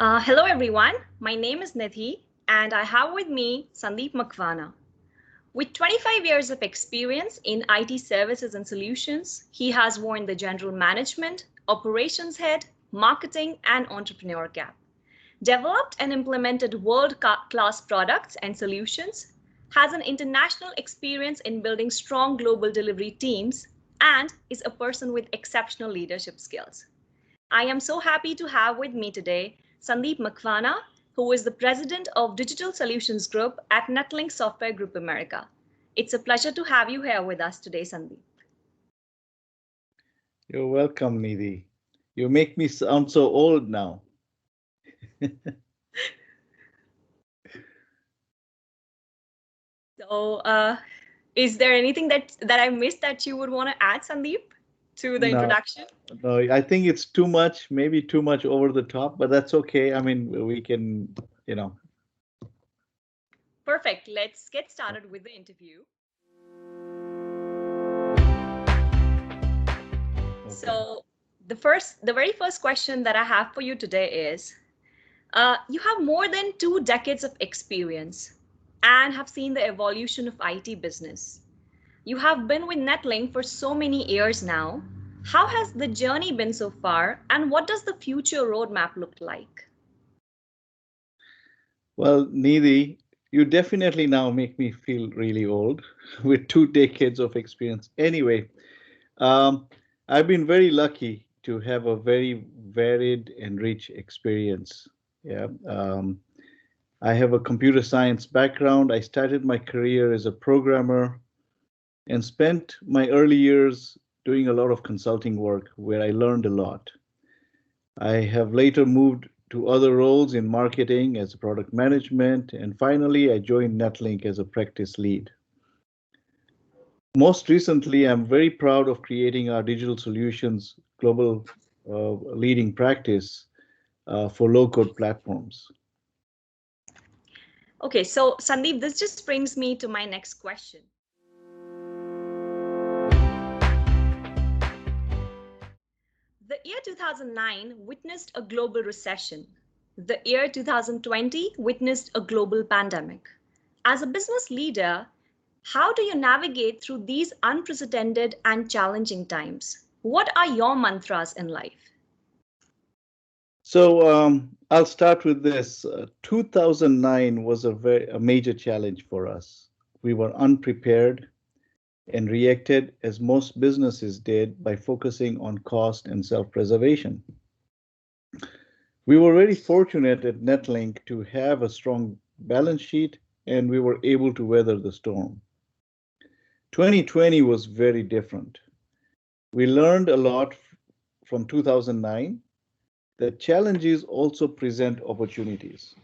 Hello everyone, my name is Nidhi and I have with me Sandeep Makwana. With 25 years of experience in IT services and solutions, he has worn the general management, operations head, marketing and entrepreneur cap. Developed and implemented world-class products and solutions, has an international experience in building strong global delivery teams, and is a person with exceptional leadership skills. I am so happy to have with me today Sandeep Makwana, who is the president of Digital Solutions Group at Netlink Software Group America. It's a pleasure to have you here with us today, Sandeep. You're welcome, Nidhi. You make me sound so old now. So, is there anything that I missed that you would want to add, Sandeep, to the No, introduction? no, I think it's too much, maybe too much over the top, but that's okay. I mean, we can, you know. Perfect. Let's get started with the interview. Okay. So, the very first question that I have for you today is, you have more than 2 decades of experience and have seen the evolution of IT business. You have been with Netlink for so many years now. How has the journey been so far, and what does the future roadmap look like? Well, Nidhi, you definitely now make me feel really old with 2 decades of experience. Anyway, um, I've been very lucky to have a very varied and rich experience. Yeah. I have a computer science background. I started my career as a programmer and spent my early years doing a lot of consulting work where I learned a lot. I have later moved to other roles in marketing as product management, and finally, I joined Netlink as a practice lead. Most recently, I'm very proud of creating our digital solutions global leading practice for low code platforms. Okay, so Sandeep, this just brings me to my next question. The year 2009 witnessed a global recession. The year 2020 witnessed a global pandemic. As a business leader, how do you navigate through these unprecedented and challenging times? What are your mantras in life? So I'll start with this. 2009 was a major challenge for us. We were unprepared and reacted as most businesses did by focusing on cost and self-preservation. We were very fortunate at Netlink to have a strong balance sheet and we were able to weather the storm. 2020 was very different. We learned a lot from 2009 that challenges also present opportunities.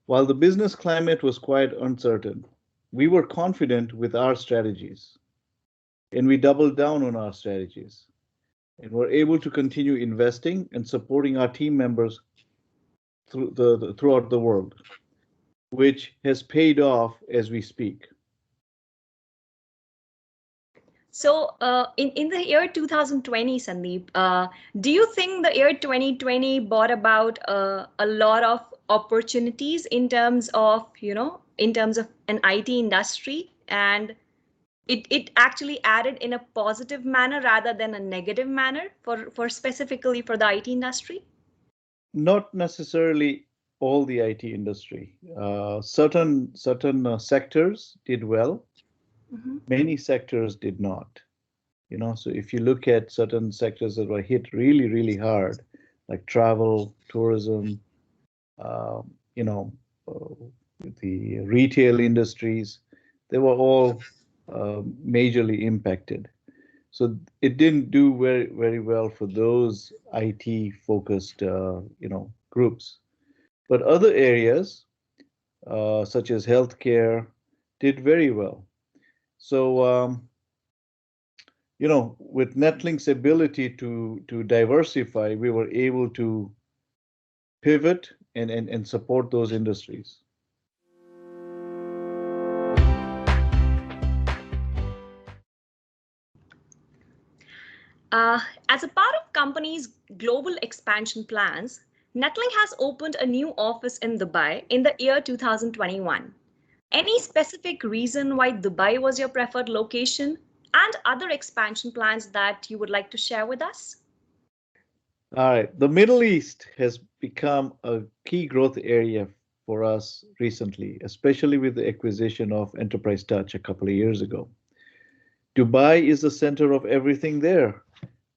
While the business climate was quite uncertain, we were confident with our strategies and we doubled down on our strategies and were able to continue investing and supporting our team members throughout the world, which has paid off as we speak. So, in the year 2020, Sandeep, do you think the year 2020 brought about a lot of opportunities in terms of, in terms of an IT industry, and it actually added in a positive manner rather than a negative manner for specifically for the IT industry? Not necessarily all the IT industry. Certain sectors did well. Mm-hmm. Many sectors did not. So if you look at certain sectors that were hit really, really hard, like travel, tourism, uh, you know, uh, the retail industries, they were all majorly impacted. So it didn't do very, very well for those IT focused, groups. But other areas, such as healthcare, did very well. So, with Netlink's ability to diversify, we were able to pivot and support those industries. As a part of companies' global expansion plans, Netlink has opened a new office in Dubai in the year 2021. Any specific reason why Dubai was your preferred location and other expansion plans that you would like to share with us? All right. The Middle East has become a key growth area for us recently, especially with the acquisition of Enterprise Touch a couple of years ago. Dubai is the center of everything there.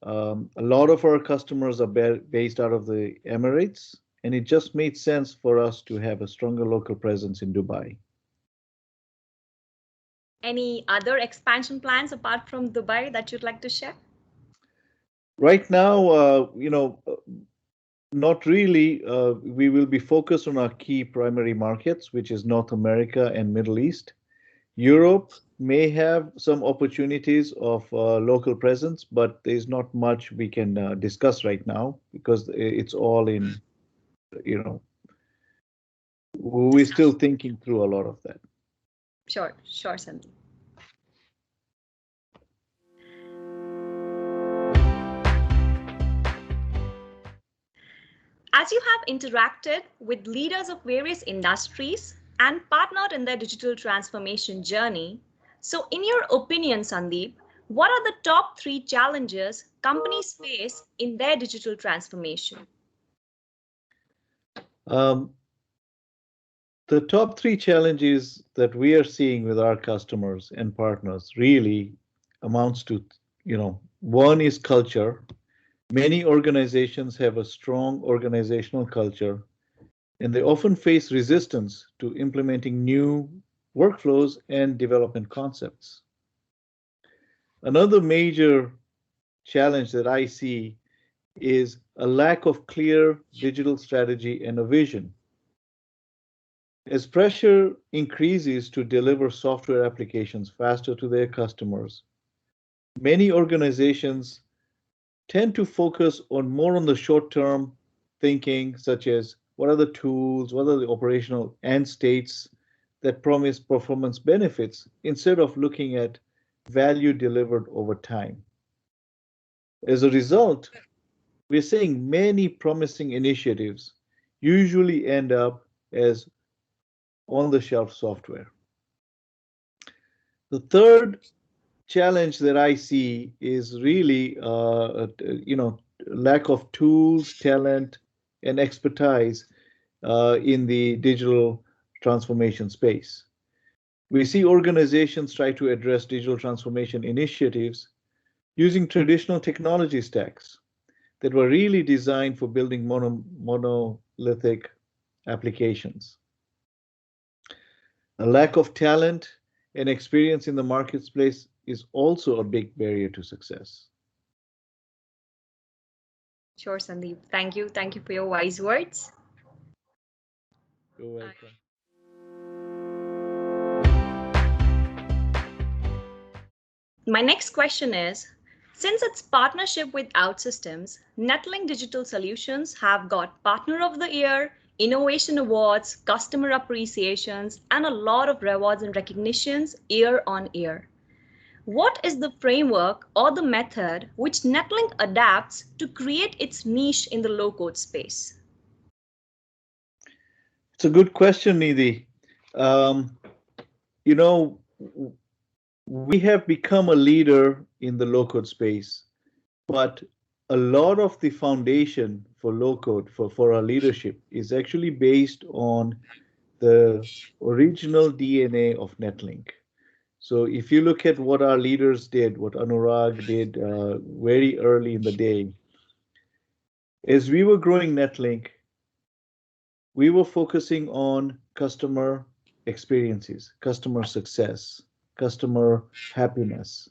A lot of our customers are based out of the Emirates, and it just made sense for us to have a stronger local presence in Dubai. Any other expansion plans apart from Dubai that you'd like to share? Right now, not really. We will be focused on our key primary markets, which is North America and Middle East. Europe may have some opportunities of local presence, but there's not much we can discuss right now because it's all in, you know, we're still Discussion. thinking through a lot of that. Sure, Sandeep. As you have interacted with leaders of various industries and partnered in their digital transformation journey, so in your opinion, Sandeep, what are the top three challenges companies face in their digital transformation? Um, the top three challenges that we are seeing with our customers and partners really amounts to, one is culture. Many organizations have a strong organizational culture, and they often face resistance to implementing new workflows and development concepts. Another major challenge that I see is a lack of clear digital strategy and a vision. As pressure increases to deliver software applications faster to their customers, many organizations tend to focus on more on the short-term thinking, such as what are the tools, what are the operational end states that promise performance benefits, instead of looking at value delivered over time. As a result, we're seeing many promising initiatives usually end up as on-the-shelf software. The third challenge that I see is really, lack of tools, talent, and expertise in the digital transformation space. We see organizations try to address digital transformation initiatives using traditional technology stacks that were really designed for building monolithic applications. A lack of talent and experience in the marketplace is also a big barrier to success. Sure, Sandeep. Thank you. Thank you for your wise words. You're welcome. My next question is, since its partnership with OutSystems, Netlink Digital Solutions have got Partner of the Year, Innovation Awards, Customer Appreciations, and a lot of rewards and recognitions year on year. What is the framework or the method which Netlink adapts to create its niche in the low-code space? It's a good question, Nidhi. Um, you know, we have become a leader in the low-code space, but a lot of the foundation for low-code for our leadership is actually based on the original DNA of Netlink. So if you look at what our leaders did, what Anurag did very early in the day, as we were growing Netlink, we were focusing on customer experiences, customer success, customer happiness.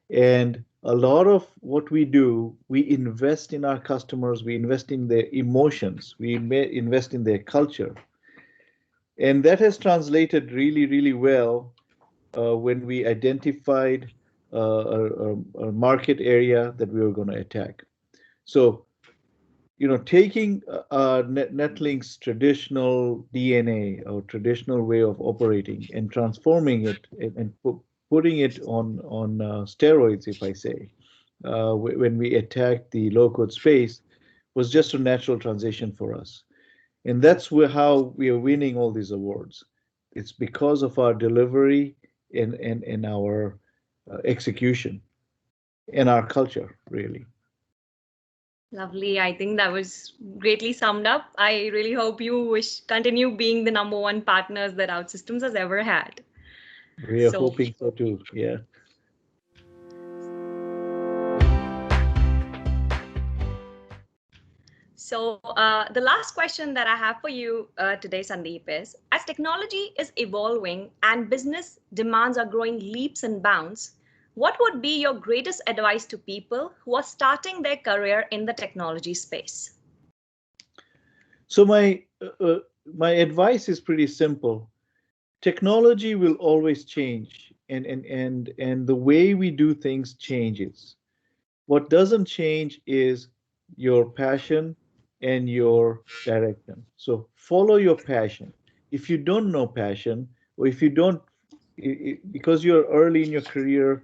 And a lot of what we do, we invest in our customers, we invest in their emotions, we invest in their culture. And that has translated really, really well when we identified a market area that we were going to attack. So, taking Netlink's traditional DNA or traditional way of operating and transforming it and putting it on steroids, if I say, when we attack the low-code space, was just a natural transition for us. And that's how we are winning all these awards. It's because of our delivery and our execution and our culture, really. Lovely. I think that was greatly summed up. I really hope you continue being the number one partners that OutSystems has ever had. We are So, hoping so too. Yeah. the last question that I have for you today, Sandeep, is as technology is evolving and business demands are growing leaps and bounds, what would be your greatest advice to people who are starting their career in the technology space? So my advice is pretty simple. Technology will always change, and the way we do things changes. What doesn't change is your passion and your direction. So follow your passion. If you don't know passion, or if you don't, because you're early in your career,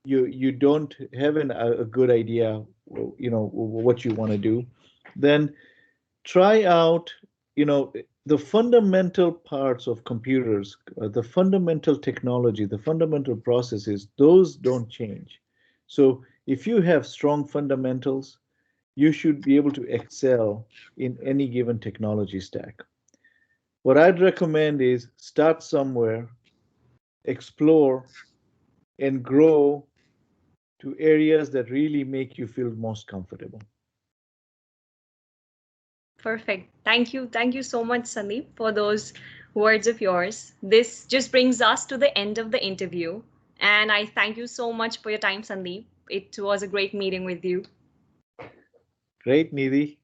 you don't have a good idea, what you want to do, then try out, the fundamental parts of computers, the fundamental technology, the fundamental processes, those don't change. So if you have strong fundamentals, you should be able to excel in any given technology stack. What I'd recommend is start somewhere, explore, and grow to areas that really make you feel most comfortable. Perfect. Thank you. Thank you so much, Sandeep, for those words of yours. This just brings us to the end of the interview. And I thank you so much for your time, Sandeep. It was a great meeting with you. Great, Nidhi.